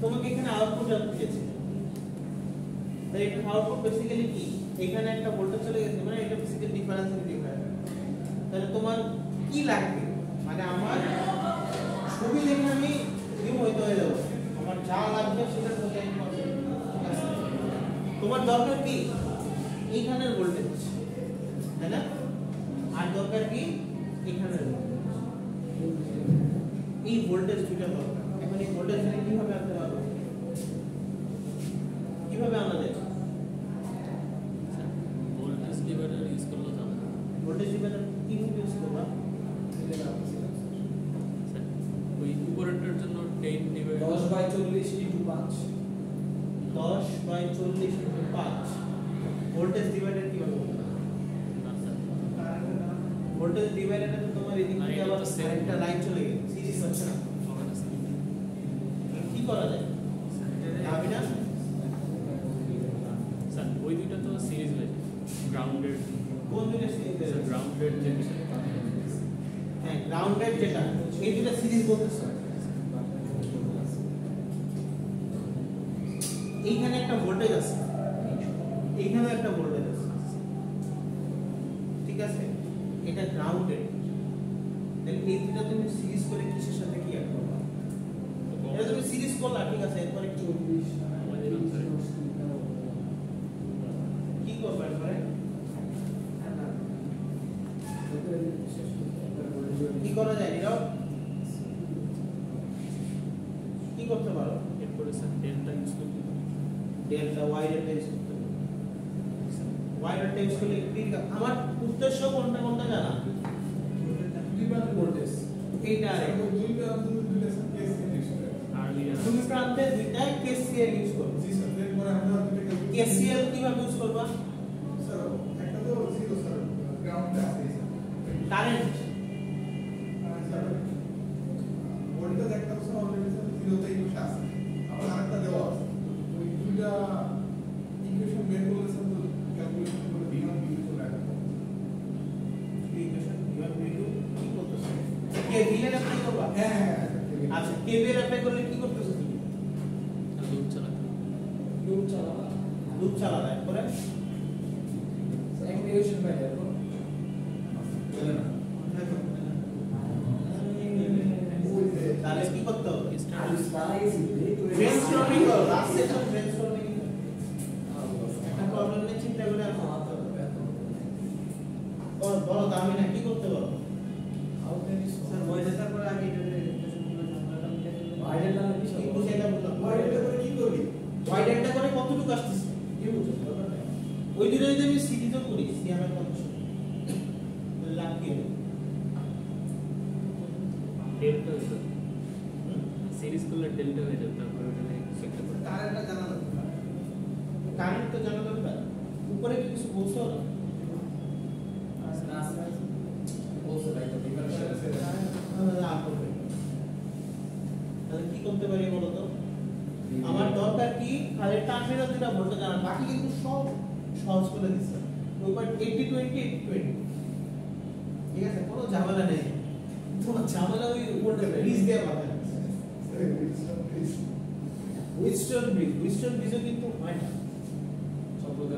তোমাকে এখানে আউটপুট দিয়েছে। তাই এটা আউটপুট বেসিক্যালি কি? এখানে একটা ভোল্টেজ চলে গেছে মানে এটা বেসিক্যালি ডিফারেন্স ইন ডিফারেন্স। তাহলে তোমার কি লাগবে? মানে আমার ছবি দেখে আমি বিমোহিত হয়ে যাব। আমার যা লাগবে সেটার মধ্যে আমি পাবো। ঠিক আছে? তোমার দরকার কি? এইখানের ভোল্টেজ, তাই না? আর দরকার কি? এইখানের ভোল্টেজ। এই ভোল্টেজ দুটো দরকার। এখন এই ভোল্টেজ কিভাবে আনতে পারবো? কিভাবে আনা যায়? ভোল্টেজ ডিভাইডার ইউজ করলে তো ভোল্টেজ ডিভাইডার কিভাবে ইউজ করবা? ওই উপরেরটার জন্য 10 ডিভাইড 10/40 × 5 10/40 × 5 ভোল্টেজ ডিভাইডার কিভাবে করবা? না স্যার ভোল্টেজ ডিভাইডারে তো তোমার এদিক আর থেকে এটা আবার তো same। একটা লাইন চলে গেছে সিরিজ হচ্ছে না হবে না স্যার কি করা যায় যাবে না স্যার ওই দুইটা তো সিরিজ হয়েছে গ্রাউন্ডেড কোন দুটো সিরিজ স্যার গ্রাউন্ডেড যে বিষয় হ্যাঁ গ্রাউন্ডেড যেটা এই দুটো সিরিজ বলতেছে এইখানে একটা ভোল্টেজ আছে এইখানে একটা ভোল্টেজ আছে ঠিক আছে এটা গ্রাউন্ডেড দেন এই দুটো তুমি সিরিজ করে কিসের সাথে কি অ্যাড করবা এটা তুমি সিরিজ করলা ঠিক আছে এরপরে কি কি করবা এরপরে কি করা যায় নীরব কি করতে পারো এরপরে স্যার ডেল্টা ইউজ করতে পারি ডেল্টা ওয়াই ডেল্টা ইউজ করতে পারো ওয়াই ডেল্টা ইউজ করলে আমার উদ্দেশ্য কোনটা কোনটা জানা ভোল্টেজ এইটা আর এটা। আর্লিয়ার তুমি প্রান্তে দুইটা কেসিএল ইউজ করবে কেসিএল কিভাবে ইউজ করবা কারেন্ট ইকুয়েশন কিভাবে ভ্যালু কি করতেছ কেভিএল অ্যাপ্লাই করবা আচ্ছা কেভিএল অ্যাপ্লাই করলে কি করতেছ তুমি লুপ চালাতে লুপ চালাবা পরে তাহলে কি করতে হবে ব্রেনস্টর্মিং করো লাস্ট সেশন ব্রেনস্টর্মিং একটা প্রবলেম নিয়ে চিন্তা করে আসো বলো দামি না কি করতে পারো স্যার বয়সে তারপরে আগে এটা কি বুঝে এটা বললাম ওয়াই ডেল্টা করে কতটুকু আসতেছে ওই দিনে যদি আমি সিরিজও করি সিএমএর কত লাভ কি হবে ডেল্টা সিরিজ করলে ডেল্টা হয়ে যাবে তারপরে ওটা সেক্টর করে কারেন্ট তো জানা দরকার উপরে কি কিছু বলছো না তাহলে কি করতে পারি বলো তো আমার দরকার কি খালি টার্মিনাল যেটা ভোল্টেজ জানা বাকি কিন্তু সব সহজ করে দিচ্ছে ওইবার 80-20 80-20 ঠিক আছে কোনো ঝামেলা নেই কোনো ঝামেলা ওই উপরে ব্রিজ দিয়ে বাঁধা উইস্টন ব্রিজও কিন্তু হয় না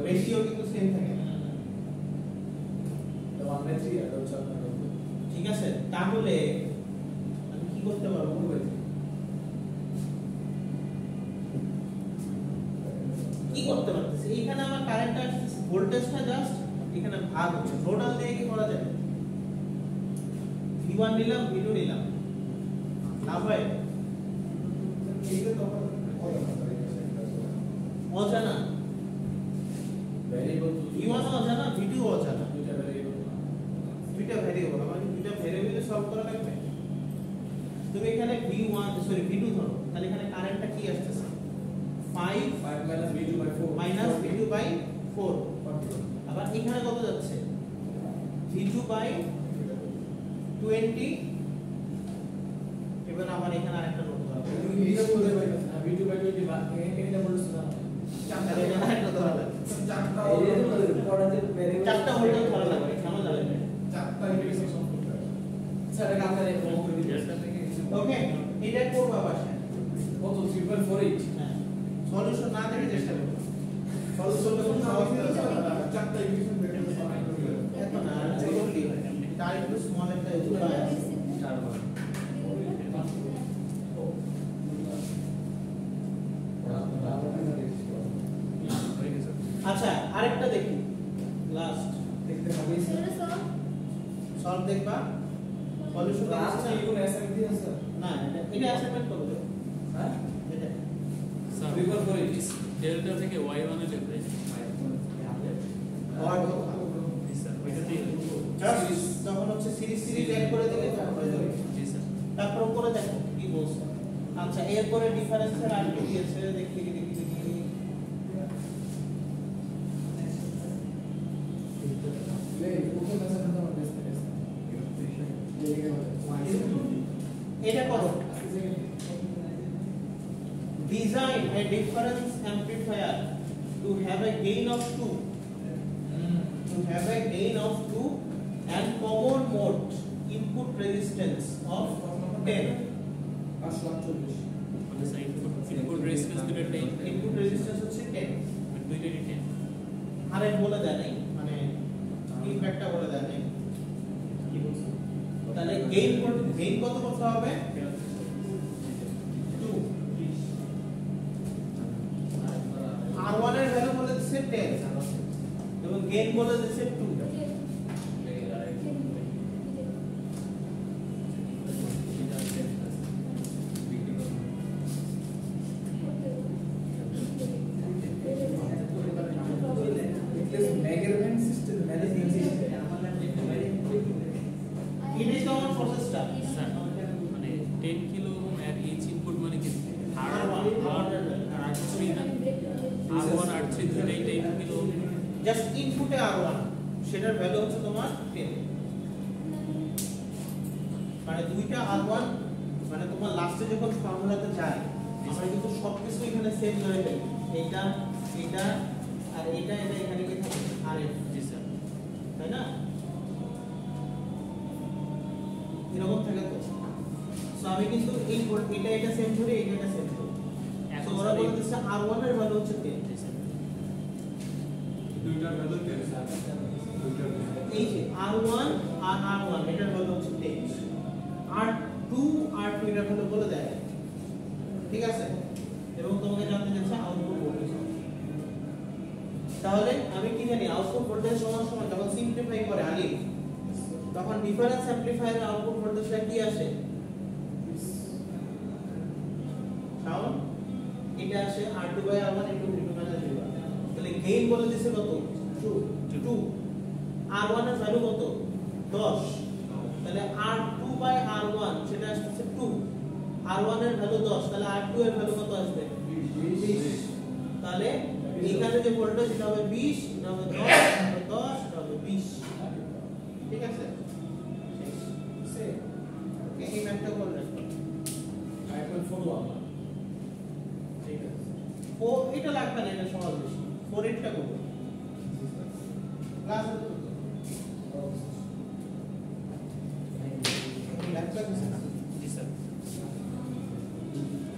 রেশিও কিন্তু সেম থাকে না ঠিক আছে তাহলে আমি কি করতে পারবো কি করতে পারতেছি এইখানে আমার কারেন্টটা আসছে ভোল্টেজটা জাস্ট এখানে ভাগ হচ্ছে টোটাল দিয়ে কি করা যাবে V1 নিলাম V2 নিলাম লাভ হয় অজানা V1 অজানা V2 অজানা দুইটা ভ্যারিয়েবল আমাকে দুইটা ভ্যারিয়েবল সলভ করা লাগবে তুমি এখানে V2 ধরো তাহলে এখানে কারেন্টটা কি আসছে 5 minus V2 by 4 আবার এখানে কত যাচ্ছে V2 by 20 এবার আবার এখানে আরেকটা নোট ধরা চারটা ভোল্টেজ ধরা লাগবে কেন যাবে ওকে এটা করব বাসায় সলিউশন না দেখে চেষ্টা করব সলিউশন এত না জরুরি তার একটু স্মল একটা উপায় আছে আচ্ছা আরেকটা দেখি লাস্ট দেখতে হবে সলভ দেখবা সলিউশন না এটা অ্যাসাইনমেন্ট করবে হ্যাঁ এটা স্যার ডেল্টা থেকে y1 এ লিখবে আর স্যার ওইটা দিয়ে যখন হচ্ছে সিরিজ অ্যাড করে দিলে তখন হয়ে যাবে জি স্যার তারপর উপরে দেখো কি বলছে আচ্ছা এরপরে ডিফারেন্সের আর কি দিয়েছে দেখি design a difference amplifier to have a gain of 2 and common mode input resistance of 10. মানে সাইড ইনপুট রেজিস্ট্যান্স দুটো 10 Input resistance হচ্ছে 10 দুইটারই 10 আর এর বলে দেয় নাই মানে ইমপ্যাক্টটা বলে দেয় নাই কি বলছো তাহলে গেইন কত করতে হবে 2 R1 এর ভ্যালু বলে দিচ্ছে 10 এবং গেইন বলে দিচ্ছে 2 measurement system, management system. it is our processor sir মানে 10 কিলো ওহম এর ইচ ইনপুট মানে কি R1 R3 না R1 R3 দুটাই 10 কিলো ওহম জাস্ট ইনপুটে R1 সেটার ভ্যালু হচ্ছে তোমার 10 মানে দুইটা R1 মানে তোমার লাস্টে যখন ফর্মুলাতে যায় আমরা কিন্তু সবকিছু এখানে সেম ধরে ফেলি এটা আর এটা এখানে কি থাকে RF জি স্যার তাই না এরকম থাকে তো সো আমি কিন্তু এটা সেম ধরে এটা সেম ধরে তো ওরা বলে দিচ্ছে R1 এর ভ্যালু হচ্ছে 10 জি স্যার দুইটার ভ্যালু 10 স্যার দুইটার এই যে R1 আর R1 এটার ভ্যালু হচ্ছে 10 R2 R2 এটার ভ্যালু বলে দেয় ঠিক আছে এবং তোমাকে জানতে চাচ্ছে আউটপুট ভোল্টেজ তাহলে আমি কি জানি আউটপুট ভোল্টেজ সমান যখন সিম্পলিফাই করে আলিফ তখন ডিফারেন্স অ্যামপ্লিফায়ারের আউটপুট ভোল্টেজটা কি আসে সাউন্ড এটা আসে R2/R1 * V2 - V1 তাহলে গেইন বলে দিছে কত 2 R1 এর ভ্যালু কত 10 তাহলে R2/R1 সেটা আসছে 2 R1 এর ভ্যালু 10 তাহলে R2 এর ভ্যালু কত আসবে 20 তাহলে এখানে যে ভোল্টেজ এটা হবে 20 এটা হবে 10 এটা হবে 20 ঠিক আছে এই ম্যাথটা করলেন এখন ফলো আপ ঠিক আছে ও এটা লাগবে না এটা সহজ বেশি 4 এরটা করব ক্লাস